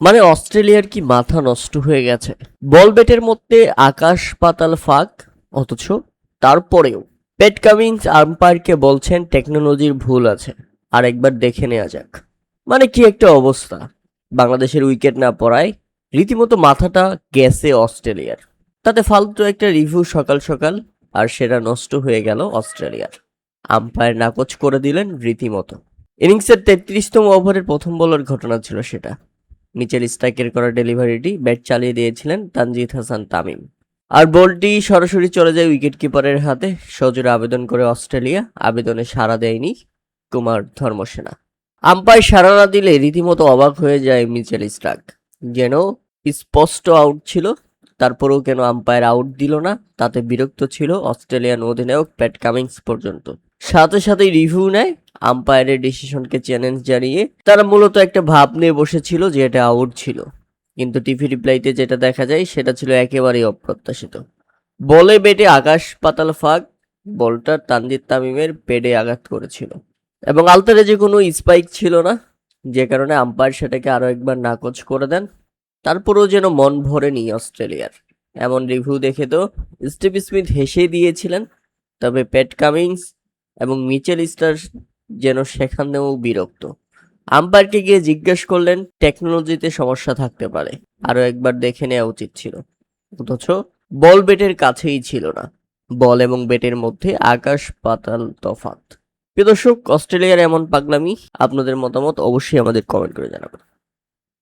মানে অস্ট্রেলিয়ার কি মাথা নষ্ট হয়ে গেছে? বল ব্যাটের মধ্যে আকাশ পাতাল ফাঁক, অথচ তারপরেও প্যাট কামিন্স আম্পায়ারকে বলছেন টেকনোলজির ভুল আছে, আর একবার দেখে নেওয়া যাক। মানে কি একটা অবস্থা! বাংলাদেশের উইকেট না পড়ায় রীতিমতো মাথাটা গেছে অস্ট্রেলিয়ার। তাতে ফালতু একটা রিভিউ সকাল সকাল, আর সেটা নষ্ট হয়ে গেল অস্ট্রেলিয়ার। আম্পায়ার নাকচ করে দিলেন রীতিমতো। ইনিংসের ৩৩তম ওভারের প্রথম বলের ঘটনা ছিল সেটা। মিচেল স্টার্কের করা ডেলিভারিটি ব্যাট চালিয়ে দিয়েছিলেন তানজিদ হাসান তামিম, আর বলটি সরাসরি চলে যায় উইকেট কিপারের হাতে। সজোরে আবেদন করে অস্ট্রেলিয়া, আবেদনে সাড়া দেয়নি কুমার ধর্মসেনা। আম্পায়ার সাড়া না দিলে রীতিমতো অবাক হয়ে যায় মিচেল স্টার্ক। যেন স্পষ্ট আউট ছিল, তারপরেও কেন আম্পায়ার আউট দিল না, তাতে বিরক্ত ছিল অস্ট্রেলিয়ান অধিনায়ক প্যাট কামিন্স পর্যন্ত। সাথে সাথেই রিভিউ নেয়, আম্পায়ারের ডিসিশনকে চ্যালেঞ্জ জানিয়ে। তারা মূলত একটা ভাব নিয়ে বসেছিল যে এটা আউট ছিল, কিন্তু টিভি রিপ্লাইতে যেটা দেখা যায় সেটা ছিল একেবারেই অপ্রত্যাশিত। বলে বেটে আকাশ পাতাল ফাঁক, বলটা তানজিদ তামিমের পেডে আঘাত করেছিল এবং আলতারে যে কোনো স্পাইক ছিল না, যে কারণে আম্পায়ার সেটাকে আরো একবার নাকচ করে দেন। তারপরেও যেন মন ভরেনি অস্ট্রেলিয়ার। এমন রিভিউ দেখে তো স্টিভ স্মিথ হেসেই দিয়েছিলেন, তবে প্যাট কামিন্স এবং মিচেল স্টার্ক যেন সেখানেও বিরক্ত। আম্পায়ারকে গিয়ে জিজ্ঞেস করলেন টেকনোলজিতে সমস্যা থাকতে পারে, আরো একবার দেখে নেওয়া উচিত ছিল। অথচ বল বেটের কাছেই ছিল না। বল এবং বেটের মধ্যে আকাশ পাতাল তফাৎ। প্রিয় দর্শক, অস্ট্রেলিয়ার এমন পাগলামি, আপনাদের মতামত অবশ্যই আমাদের কমেন্ট করে জানাবেন।